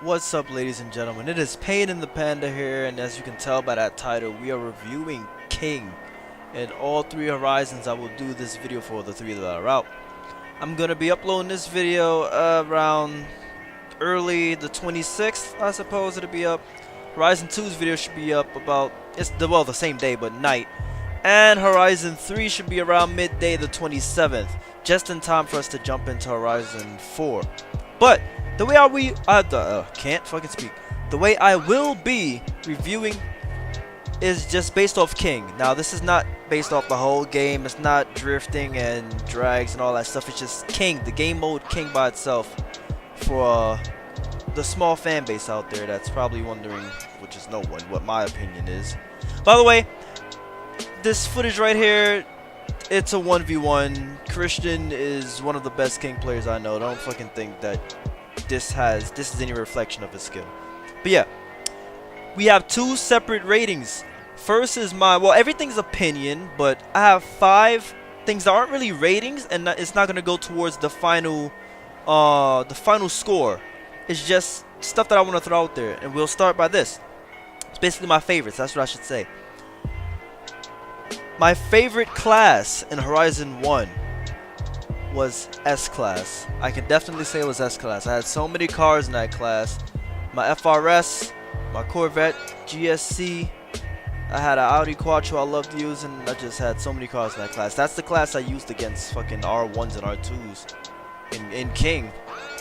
What's up, ladies and gentlemen? It is Pain in the Panda here, and as you can tell by that title, we are reviewing King. And all three Horizons I will do this video for, the three that are out. I'm going to be uploading this video around early the 26th, I suppose it'll be up. Horizon 2's video should be up about, the same day, but night. And Horizon 3 should be around midday the 27th, just in time for us to jump into Horizon 4. But the way The way I will be reviewing is just based off King. Now, this is not based off the whole game. It's not drifting and drags and all that stuff. It's just King, the game mode King by itself, for the small fan base out there that's probably wondering, which is no one, what my opinion is. By the way, this footage right here, it's a 1v1. Christian is one of the best King players I know. Don't fucking think that this is any reflection of his skill. But yeah, we have two separate ratings. First is everything's opinion, but I have 5 things that aren't really ratings, and it's not gonna go towards the final score. It's just stuff that I want to throw out there, and we'll start by this. It's basically my favorites. That's what I should say. My favorite class in Horizon 1 was S-Class. I can definitely say it was S-Class. I had so many cars in that class. My FRS, my Corvette, GSC. I had an Audi Quattro I loved using. I just had so many cars in that class. That's the class I used against fucking R1s and R2s in King,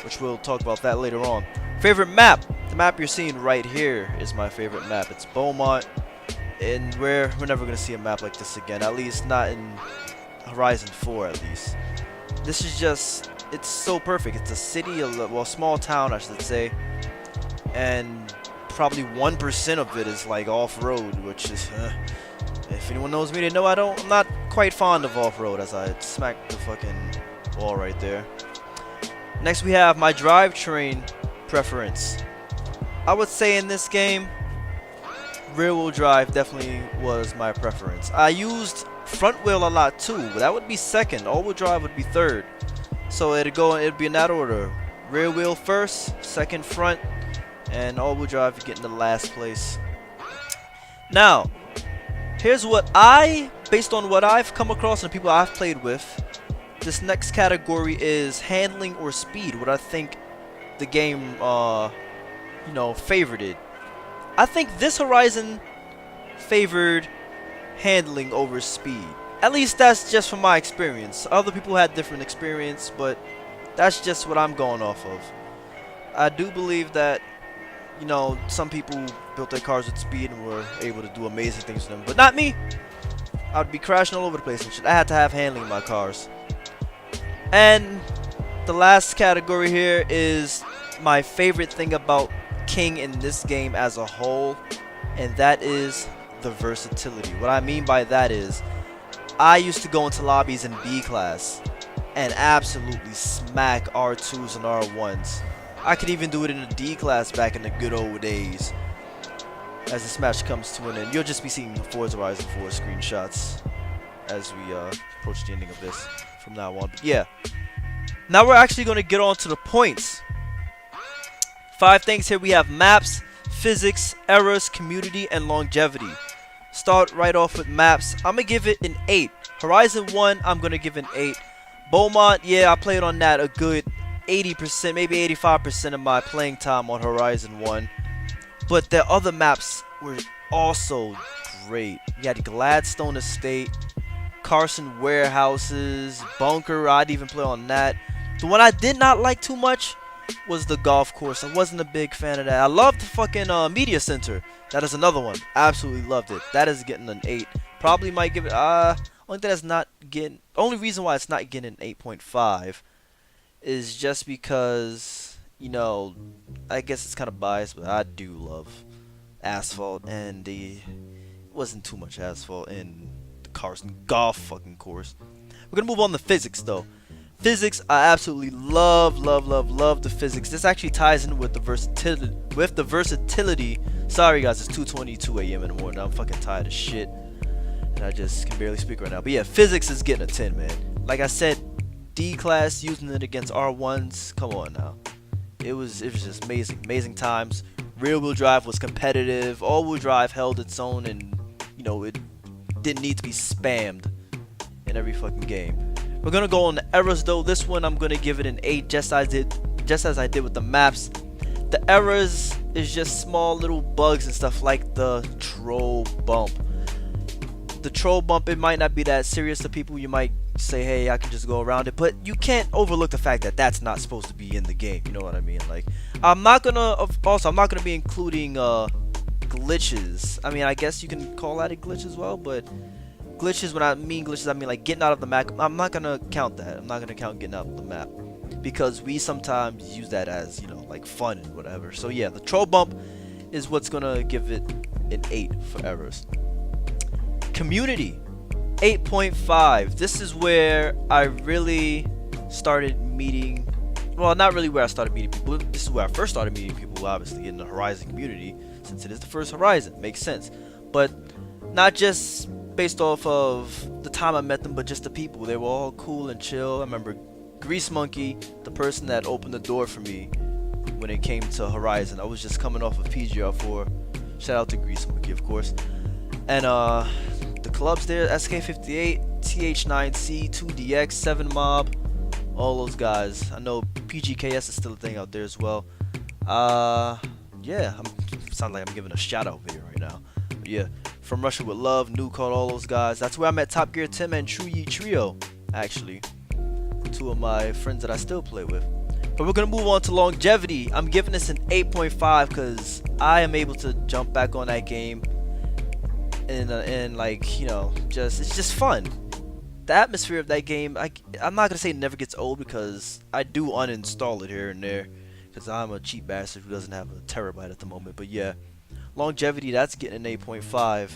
which we'll talk about that later on. Favorite map? The map you're seeing right here is my favorite map. It's Beaumont, and we're never gonna see a map like this again. At least not in Horizon 4, at least. This is just, it's so perfect. It's a city, a small town, I should say, and probably 1% of it is like off-road, which is, if anyone knows me, they know I'm not quite fond of off-road, as I smacked the fucking wall right there. Next we have my drivetrain preference. I would say in this game, rear-wheel drive definitely was my preference. I used front wheel a lot too, but that would be second. All-wheel drive would be third. So it'd be in that order. Rear wheel first, second front, and all-wheel drive you get in the last place. Now, here's what based on what I've come across and people I've played with, this next category is handling or speed. What I think the game, favored it. I think this Horizon favored handling over speed. At least that's just from my experience. Other people had different experience, but that's just what I'm going off of. I do believe that, some people built their cars with speed and were able to do amazing things with them, but not me. I would be crashing all over the place and shit. I had to have handling in my cars. And the last category here is my favorite thing about King in this game as a whole, and that is the versatility. What I mean by that is, I used to go into lobbies in B class and absolutely smack R2s and R1s. I could even do it in a D class back in the good old days. As this match comes to an end, you'll just be seeing the Forza Horizon 4 screenshots as we approach the ending of this from now on. But yeah, now we're actually going to get on to the points. 5 things here. We have maps, physics, errors, community, and longevity. Start right off with maps. I'm going to give it an 8. Horizon 1, I'm going to give an 8. Beaumont, yeah, I played on that a good 80%, maybe 85% of my playing time on Horizon 1. But the other maps were also great. You had Gladstone Estate, Carson Warehouses, Bunker, I'd even play on that. The one I did not like too much was the golf course. I wasn't a big fan of that. I loved the fucking media center. That is another one. Absolutely loved it. That is getting an 8. Probably might give it only reason why it's not getting an 8.5 is just because, I guess it's kind of biased, but I do love asphalt, and it wasn't too much asphalt in the Carson golf fucking course. We're gonna move on to physics though. Physics, I absolutely love the physics. This actually ties in with the versatility. Sorry guys, it's 2:22 a.m. in the morning. I'm fucking tired of shit, and I just can barely speak right now. But yeah, physics is getting a 10, man. Like I said, D class using it against R1s. Come on now. it was just amazing times. Rear wheel drive was competitive. All wheel drive held its own, and it didn't need to be spammed in every fucking game. We're gonna go on the errors though. This one I'm gonna give it an 8, just as I did with the maps. The errors is just small little bugs and stuff like the troll bump. The troll bump, it might not be that serious to people. You might say, hey, I can just go around it, but you can't overlook the fact that that's not supposed to be in the game. You know what I mean? Like, I'm not gonna be including glitches. I mean, I guess you can call that a glitch as well, but glitches, when I mean glitches, I mean like getting out of the map. I'm not gonna count that. I'm not gonna count getting out of the map, because we sometimes use that as, like fun and whatever. So yeah, the troll bump is what's gonna give it an 8 for errors. Community, 8.5. This is where I really started meeting, well, not really where I started meeting people. This is where I first started meeting people, obviously, in the Horizon community, since it is the first Horizon. Makes sense. But not just based off of the time I met them, but just the people. They were all cool and chill. I remember Grease Monkey, the person that opened the door for me when it came to Horizon. I was just coming off of PGR4. Shout out to Grease Monkey, of course. And the clubs there, SK58, TH9C, 2DX, 7 Mob, all those guys. I know PGKS is still a thing out there as well. Yeah, sound like I'm giving a shout out video right now. But yeah, From Russia with Love, New Code, all those guys. That's where I met Top Gear Tim and True Yi Trio, actually. 2 of my friends that I still play with. But we're gonna move on to longevity. I'm giving this an 8.5 because I am able to jump back on that game. And like, it's just fun. The atmosphere of that game, I'm not gonna say it never gets old, because I do uninstall it here and there, because I'm a cheap bastard who doesn't have a terabyte at the moment. But yeah, longevity, that's getting an 8.5.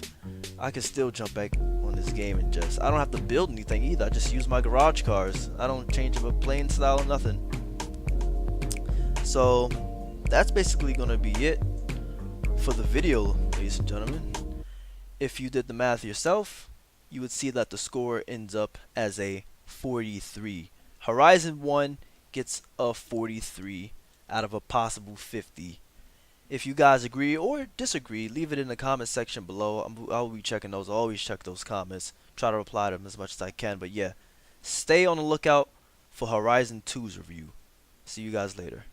I can still jump back on this game and I don't have to build anything either. I just use my garage cars. I don't change up a playing style or nothing. So that's basically gonna be it for the video, ladies and gentlemen. If you did the math yourself, you would see that the score ends up as a 43. Horizon 1 gets a 43 out of a possible 50. If you guys agree or disagree, leave it in the comment section below. I'll be checking those. I always check those comments. Try to reply to them as much as I can. But yeah, stay on the lookout for Horizon 2's review. See you guys later.